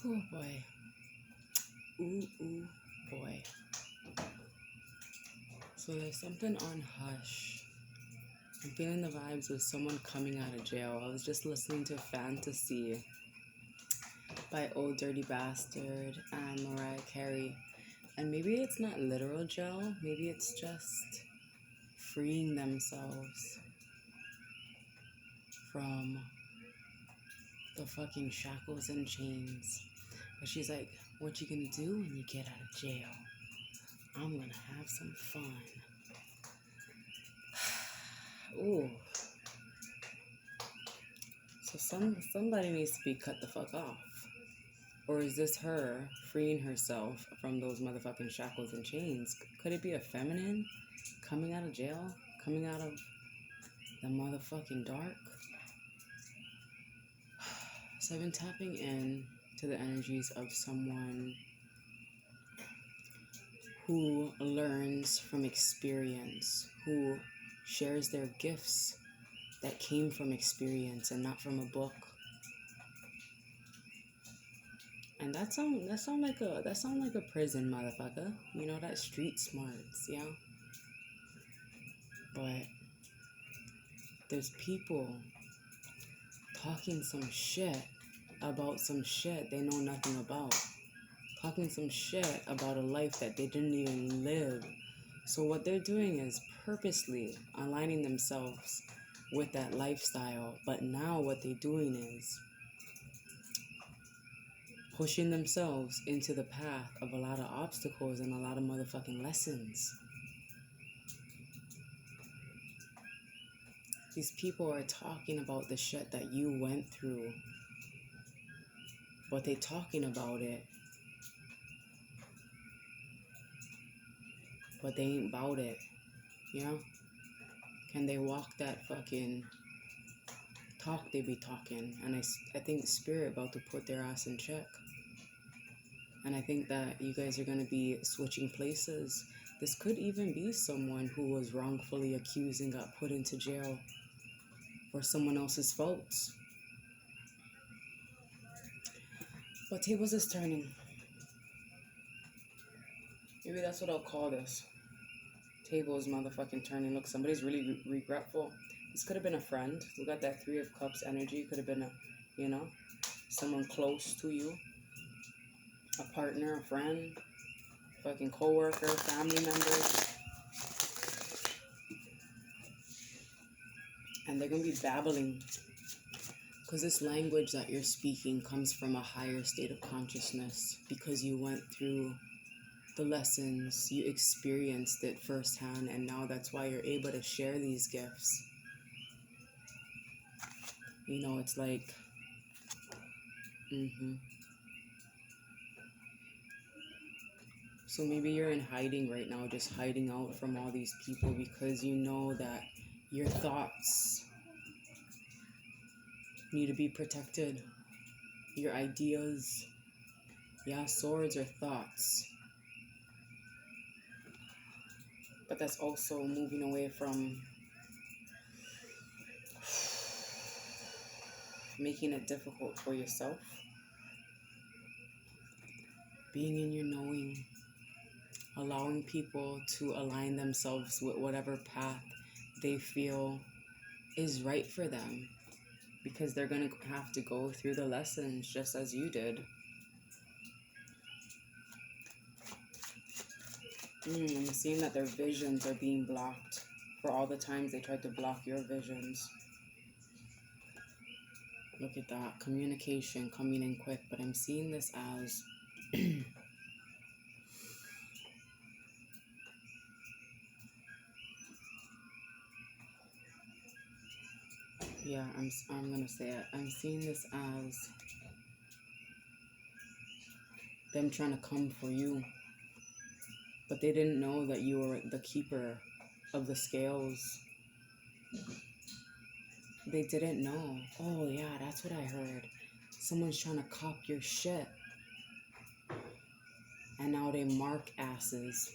Oh boy. Ooh boy. So there's something on Hush. I'm feeling the vibes of someone coming out of jail. I was just listening to Fantasy by Old Dirty Bastard and Mariah Carey. And maybe it's not literal jail, maybe it's just freeing themselves from the fucking shackles and chains. But she's like, what you gonna do when you get out of jail? I'm gonna have some fun. Ooh. So somebody needs to be cut the fuck off. Or is this her freeing herself from those motherfucking shackles and chains? Could it be a feminine coming out of jail? Coming out of the motherfucking dark? So I've been tapping in to the energies of someone who learns from experience, who shares their gifts that came from experience and not from a book. And that sound like a prison, motherfucker. You know, that street smarts, yeah? But there's people talking some shit about some shit they know nothing about. Talking some shit about a life that they didn't even live. So what they're doing is purposely aligning themselves with that lifestyle. But now what they're doing is pushing themselves into the path of a lot of obstacles and a lot of motherfucking lessons. These people are talking about the shit that you went through, but they talking about it, but they ain't about it, you know? Can they walk that fucking talk they be talking? And I think Spirit about to put their ass in check. And I think that you guys are going to be switching places. This could even be someone who was wrongfully accused and got put into jail for someone else's faults. But tables is turning. Maybe that's what I'll call this. Tables motherfucking turning. Look, somebody's really regretful. This could have been a friend. We got that 3 of Cups energy. Could have been a, you know, someone close to you. A partner, a friend, fucking co-worker, family members. And they're going to be babbling. Because this language that you're speaking comes from a higher state of consciousness. Because you went through the lessons, you experienced it firsthand. And now that's why you're able to share these gifts. You know, it's like... So maybe you're in hiding right now, just hiding out from all these people because you know that your thoughts need to be protected. Your ideas, yeah, swords are thoughts. But that's also moving away from making it difficult for yourself. Being in your knowing. Allowing people to align themselves with whatever path they feel is right for them. Because they're going to have to go through the lessons just as you did. I'm seeing that their visions are being blocked for all the times they tried to block your visions. Look at that. Communication coming in quick. But I'm seeing this as... yeah, I'm going to say it. I'm seeing this as them trying to come for you. But they didn't know that you were the keeper of the scales. They didn't know. Oh, yeah, that's what I heard. Someone's trying to cop your shit. And now they mark asses.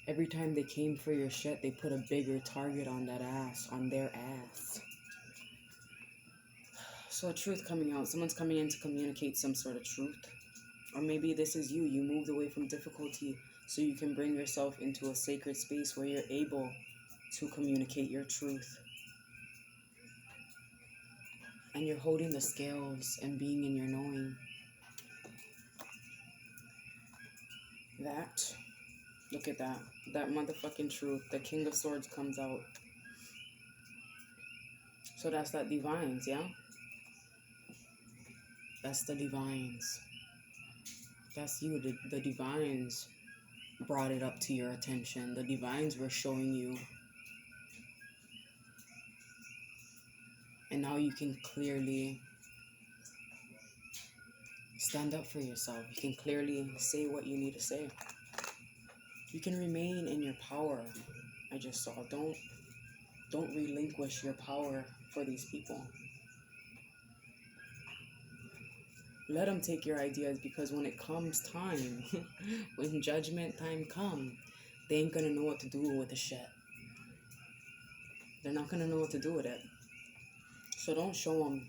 Every time they came for your shit, they put a bigger target on that ass, on their ass. So a truth coming out. Someone's coming in to communicate some sort of truth. Or maybe this is you. You moved away from difficulty so you can bring yourself into a sacred space where you're able to communicate your truth. And you're holding the scales and being in your knowing. That, look at that. That motherfucking truth. The King of Swords comes out. So that's that divines, yeah? That's the divines. That's you. The divines brought it up to your attention. The divines were showing you. And now you can clearly stand up for yourself. You can clearly say what you need to say. You can remain in your power. I just saw. Don't relinquish your power for these people. Let them take your ideas, because when it comes time, when judgment time comes, they ain't gonna know what to do with the shit. They're not gonna know what to do with it. So don't show them.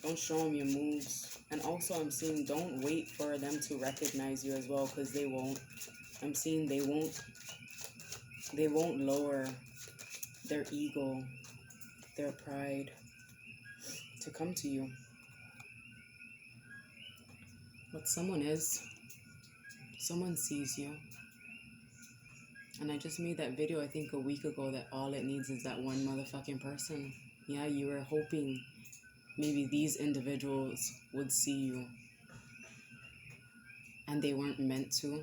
Don't show them your moves. And also I'm seeing don't wait for them to recognize you as well, because they won't. I'm seeing they won't lower their ego, their pride to come to you. But someone sees you. And I just made that video, I think a week ago, that all it needs is that one motherfucking person. Yeah, you were hoping maybe these individuals would see you. And they weren't meant to.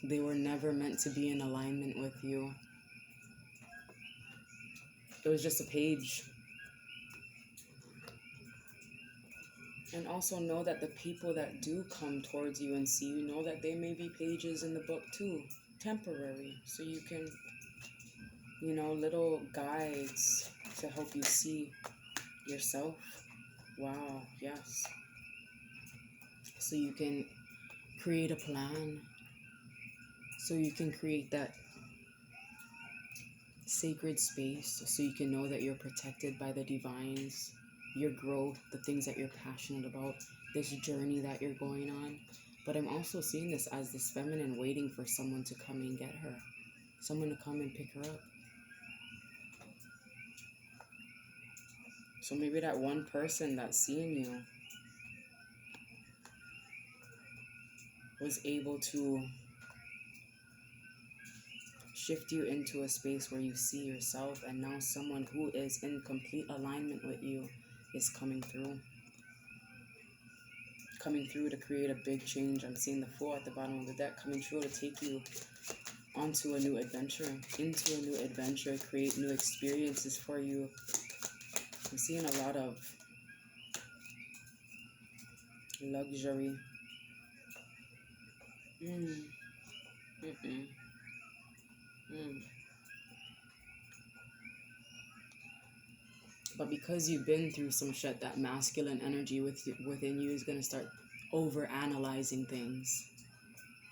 They were never meant to be in alignment with you. It was just a page. And also know that the people that do come towards you and see you, know that they may be pages in the book too. Temporary. So you can, little guides to help you see yourself. Wow, yes. So you can create a plan. So you can create that sacred space, so you can know that you're protected by the divines, your growth, the things that you're passionate about, this journey that you're going on. But I'm also seeing this as this feminine waiting for someone to come and get her, someone to come and pick her up. So maybe that one person that's seeing you was able to shift you into a space where you see yourself, and now someone who is in complete alignment with you is coming through to create a big change. I'm seeing the Fool at the bottom of the deck coming through to take you onto a new adventure, create new experiences for you. I'm seeing a lot of luxury. But because you've been through some shit, that masculine energy within you is going to start over-analyzing things.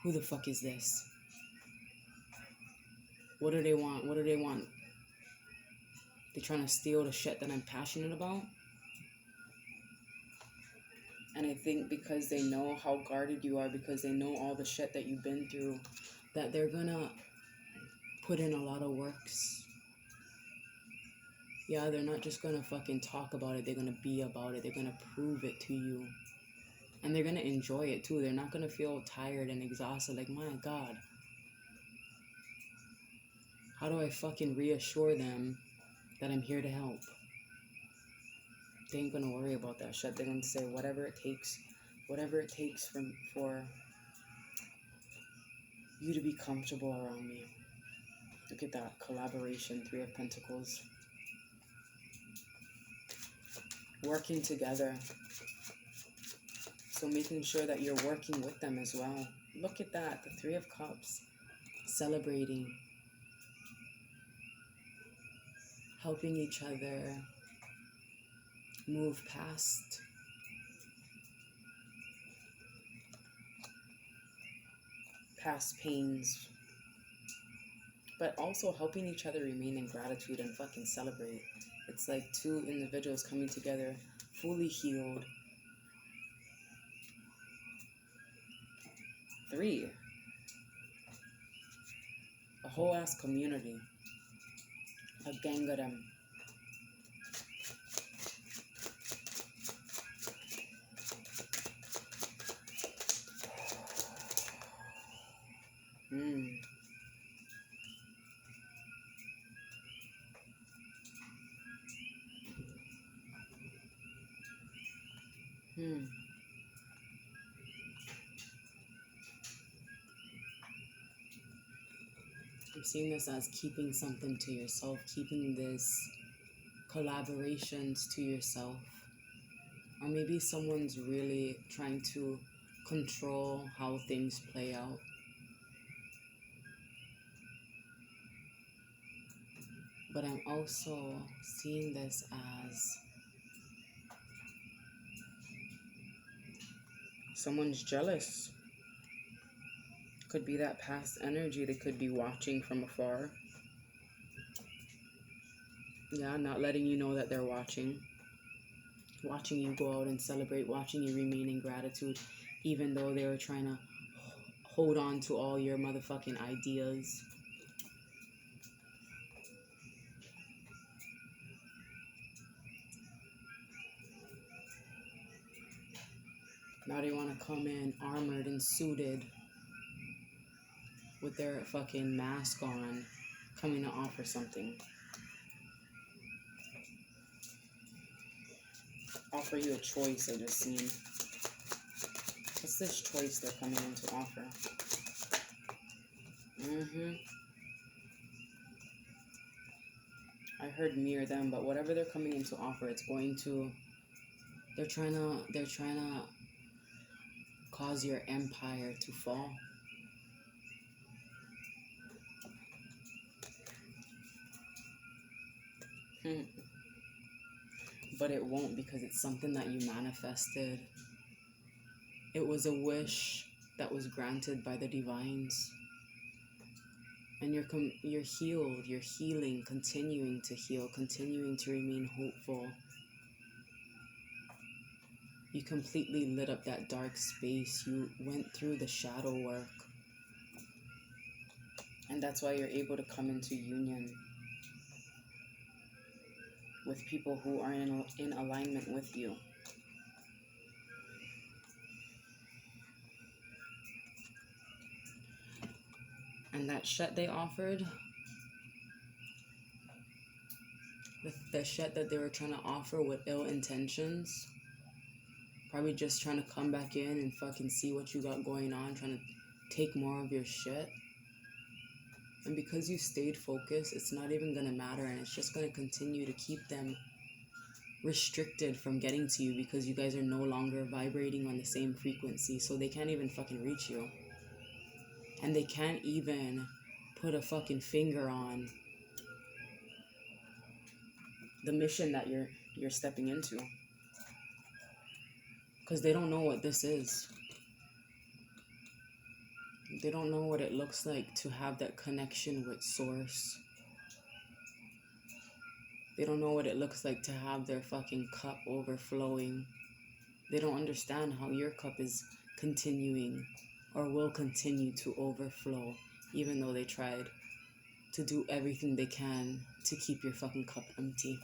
Who the fuck is this? What do they want? They're trying to steal the shit that I'm passionate about? And I think because they know how guarded you are, because they know all the shit that you've been through, that they're gonna put in a lot of works. Yeah, they're not just gonna fucking talk about it, they're gonna be about it. They're gonna prove it to you. And they're gonna enjoy it too. They're not gonna feel tired and exhausted, like, my God, how do I fucking reassure them that I'm here to help? They ain't gonna worry about that shit. They're gonna say whatever it takes for you to be comfortable around me. Look at that collaboration, 3 of Pentacles. Working together. So making sure that you're working with them as well. Look at that, the 3 of Cups. Celebrating. Helping each other move past pains, but also helping each other remain in gratitude and fucking celebrate. It's like two individuals coming together, fully healed. 3, a whole ass community, a gang of them. Hmm. I'm seeing this as keeping something to yourself, keeping this collaborations to yourself. Or maybe someone's really trying to control how things play out. But I'm also seeing this as someone's jealous. Could be that past energy they could be watching from afar. Yeah, not letting you know that they're watching. Watching you go out and celebrate, watching you remain in gratitude, even though they were trying to hold on to all your motherfucking ideas. Now they want to come in armored and suited with their fucking mask on, coming to offer something. Offer you a choice, I just seen. What's this choice they're coming in to offer? I heard mirror them, but whatever they're coming in to offer, it's going to... They're trying to cause your empire to fall. But it won't, because it's something that you manifested. It was a wish that was granted by the divines. And you're healed, you're healing, continuing to heal, continuing to remain hopeful. You completely lit up that dark space. You went through the shadow work. And that's why you're able to come into union with people who are in alignment with you. And that shit they offered, the shit that they were trying to offer with ill intentions, probably just trying to come back in and fucking see what you got going on, trying to take more of your shit. And because you stayed focused, it's not even going to matter, and it's just going to continue to keep them restricted from getting to you, because you guys are no longer vibrating on the same frequency, so they can't even fucking reach you. And they can't even put a fucking finger on the mission that you're stepping into, because they don't know what this is. They don't know what it looks like to have that connection with source. They don't know what it looks like to have their fucking cup overflowing. They don't understand how your cup is continuing or will continue to overflow, even though they tried to do everything they can to keep your fucking cup empty.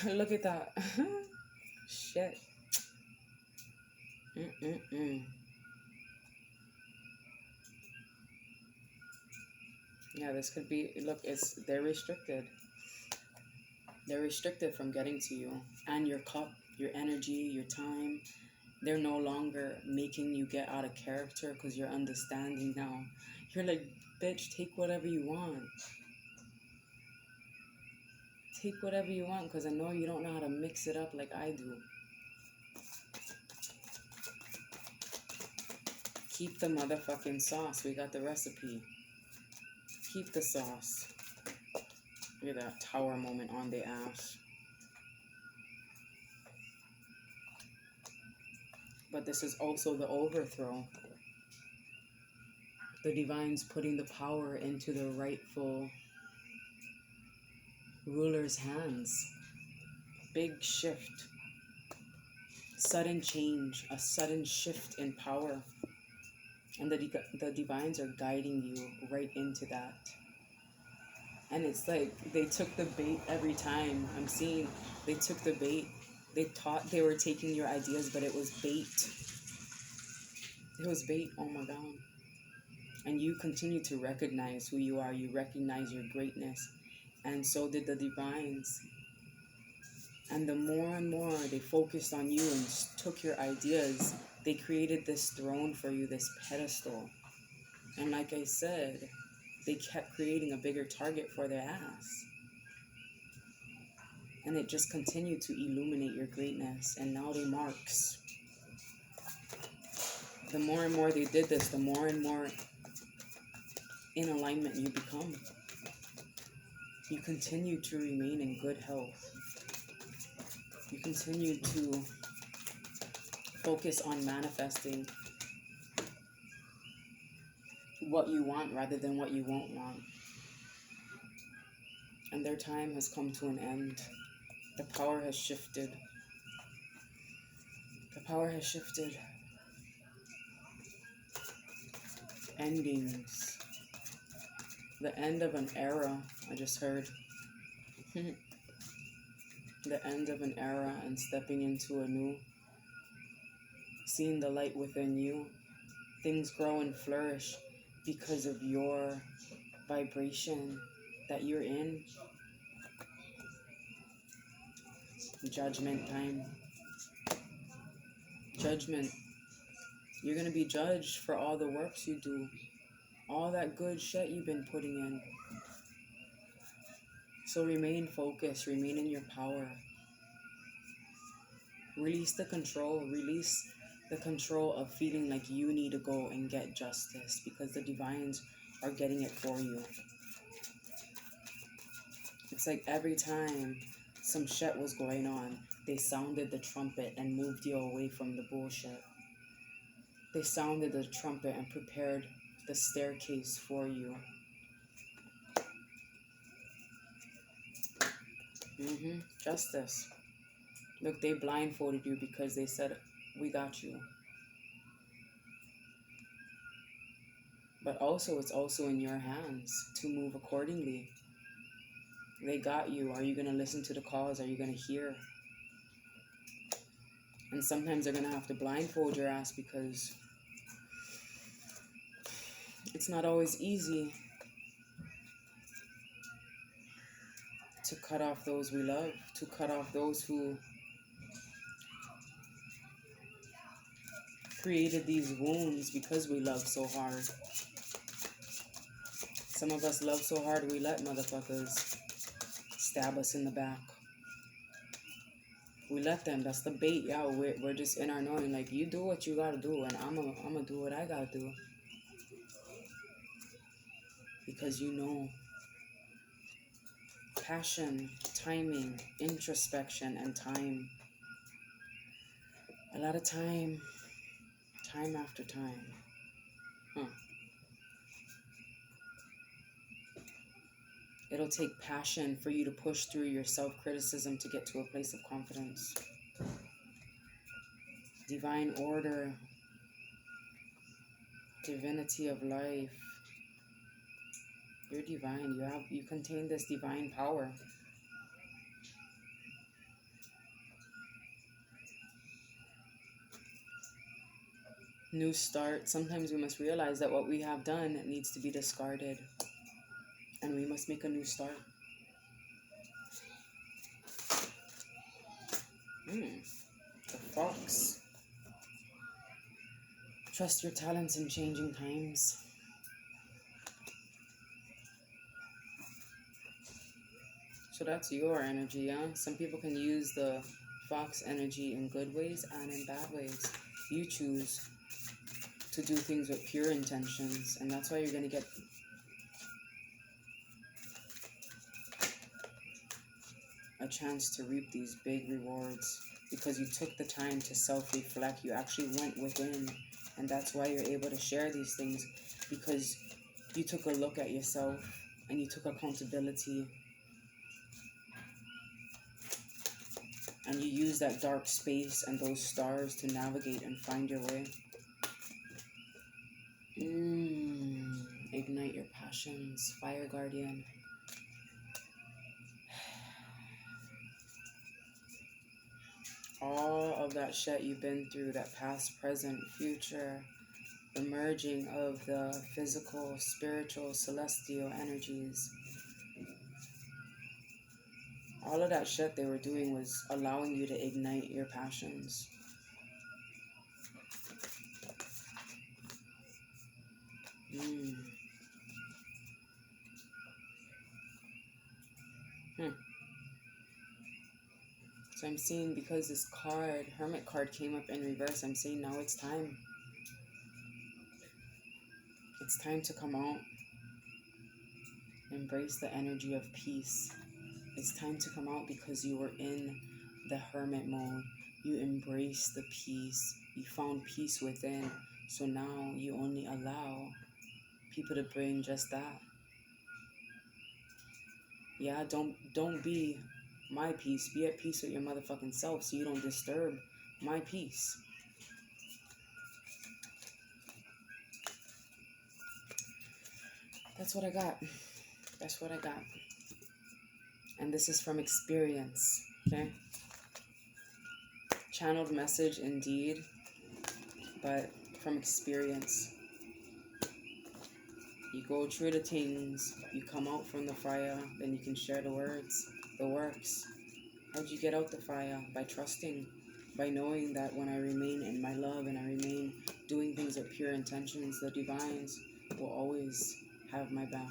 Look at that. Shit. Yeah, this could be, look, they're restricted. They're restricted from getting to you. And your cup, your energy, your time. They're no longer making you get out of character, because you're understanding now. You're like, bitch, take whatever you want. Take whatever you want, because I know you don't know how to mix it up like I do. Keep the motherfucking sauce. We got the recipe. Keep the sauce. Look at that tower moment on the ass. But this is also the overthrow. The divine's putting the power into the rightful ruler's hands. Big shift. Sudden change. A sudden shift in power. And the divines are guiding you right into that. And it's like they took the bait every time. I'm seeing they took the bait. They thought they were taking your ideas, but it was bait. It was bait. Oh my God. And you continue to recognize who you are. You recognize your greatness. And so did the divines. And the more and more they focused on you and took your ideas, they created this throne for you, this pedestal. And like I said, they kept creating a bigger target for their ass. And it just continued to illuminate your greatness. And now they marks. The more and more they did this, the more and more in alignment you become. You continue to remain in good health. You continue to focus on manifesting what you want rather than what you won't want. And their time has come to an end. The power has shifted. The power has shifted. Endings. The end of an era, I just heard. The end of an era and stepping into a new. Seeing the light within you. Things grow and flourish because of your vibration that you're in. Judgment time. Judgment. You're going to be judged for all the works you do. All that good shit you've been putting in. So remain focused. Remain in your power. Release the control. Release the control of feeling like you need to go and get justice. Because the divines are getting it for you. It's like every time some shit was going on, they sounded the trumpet and moved you away from the bullshit. They sounded the trumpet and prepared the staircase for you. Justice. Look, they blindfolded you because they said, we got you. But also, it's also in your hands to move accordingly. They got you. Are you going to listen to the calls? Are you going to hear? And sometimes they're going to have to blindfold your ass because it's not always easy to cut off those we love, to cut off those who created these wounds because we love so hard. Some of us love so hard we let motherfuckers stab us in the back. We let them. That's the bait. Yeah, we're just in our knowing. Like, you do what you gotta do, and I'm gonna do what I gotta do. Because you know. Passion, timing, introspection, and time. A lot of time. Time after time. It'll take passion for you to push through your self-criticism to get to a place of confidence. Divine order. Divinity of life. You're divine. You contain this divine power. New start. Sometimes we must realize that what we have done needs to be discarded. And we must make a new start. The fox. Trust your talents in changing times. So that's your energy, yeah? Some people can use the fox energy in good ways and in bad ways. You choose to do things with pure intentions, and that's why you're going to get a chance to reap these big rewards because you took the time to self-reflect. You actually went within, and that's why you're able to share these things, because you took a look at yourself and you took accountability and you used that dark space and those stars to navigate and find your way. Ignite your passions, fire guardian. All of that shit you've been through, that past, present, future, the merging of the physical, spiritual, celestial energies. All of that shit they were doing was allowing you to ignite your passions. So I'm seeing, because this card, Hermit card, came up in reverse, I'm saying now it's time. It's time to come out. Embrace the energy of peace. It's time to come out because you were in the hermit mode. You embraced the peace. You found peace within. So now you only allow people to bring just that. Yeah, don't be my peace. Be at peace with your motherfucking self so you don't disturb my peace. That's what I got. That's what I got. And this is from experience, okay? Channeled message indeed, but from experience. You go through the things, you come out from the fire, then you can share the words, the works. How'd you get out the fire? By trusting, by knowing that when I remain in my love and I remain doing things with pure intentions, the divines will always have my back.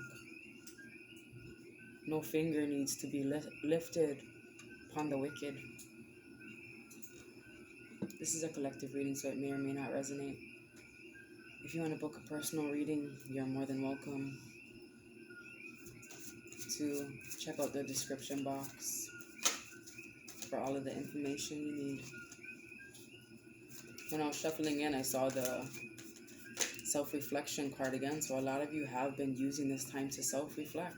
No finger needs to be lifted upon the wicked. This is a collective reading, so it may or may not resonate. If you want to book a personal reading, you're more than welcome to check out the description box for all of the information you need. When I was shuffling in, I saw the self-reflection card again, so a lot of you have been using this time to self-reflect.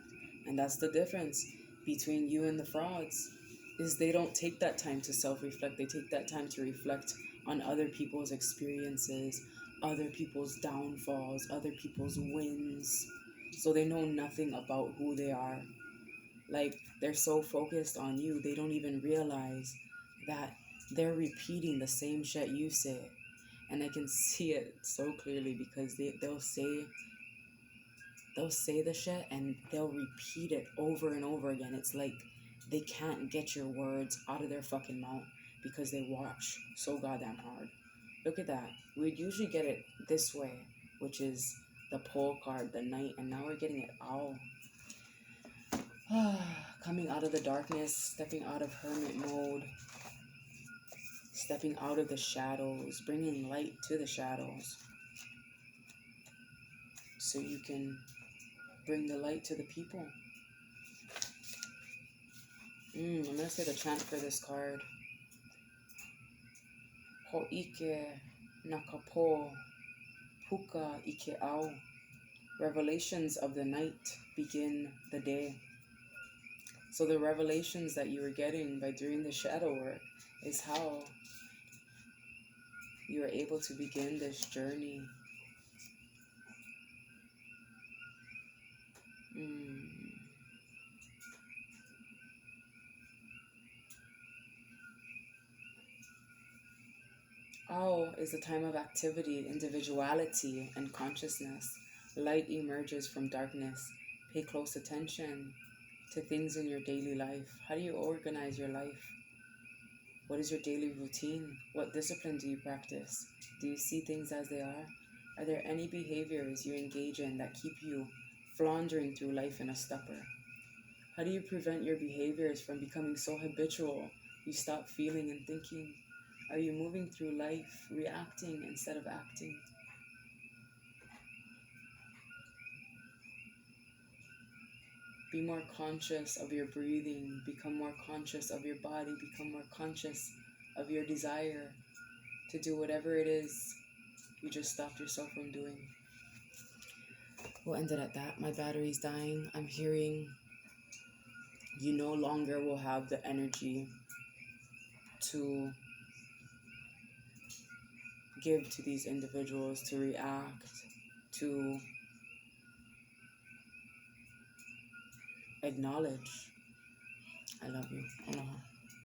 And that's the difference between you and the frauds, is they don't take that time to self-reflect. They take that time to reflect on other people's experiences, other people's downfalls, other people's wins. So they know nothing about who they are. Like, they're so focused on you, they don't even realize that they're repeating the same shit you say. And I can see it so clearly because they'll say the shit and they'll repeat it over and over again. It's like they can't get your words out of their fucking mouth because they watch so goddamn hard. Look at that. We'd usually get it this way, which is the pole card, the knight, and now we're getting it owl. Coming out of the darkness, stepping out of hermit mode, stepping out of the shadows, bringing light to the shadows so you can bring the light to the people. I'm going to say the chant for this card. Ho'ike nakapo puka ike au. Revelations of the night begin the day. So the revelations that you were getting by doing the shadow work is how you are able to begin this journey. Ao is a time of activity, individuality, and consciousness. Light emerges from darkness. Pay close attention to things in your daily life. How do you organize your life? What is your daily routine? What discipline do you practice? Do you see things as they are? Are there any behaviors you engage in that keep you floundering through life in a stupor? How do you prevent your behaviors from becoming so habitual you stop feeling and thinking? Are you moving through life reacting instead of acting? Be more conscious of your breathing. Become more conscious of your body. Become more conscious of your desire to do whatever it is you just stopped yourself from doing. We'll end it at that. My battery's dying. I'm hearing you no longer will have the energy to give to these individuals, to react, to acknowledge. I love you. Aloha.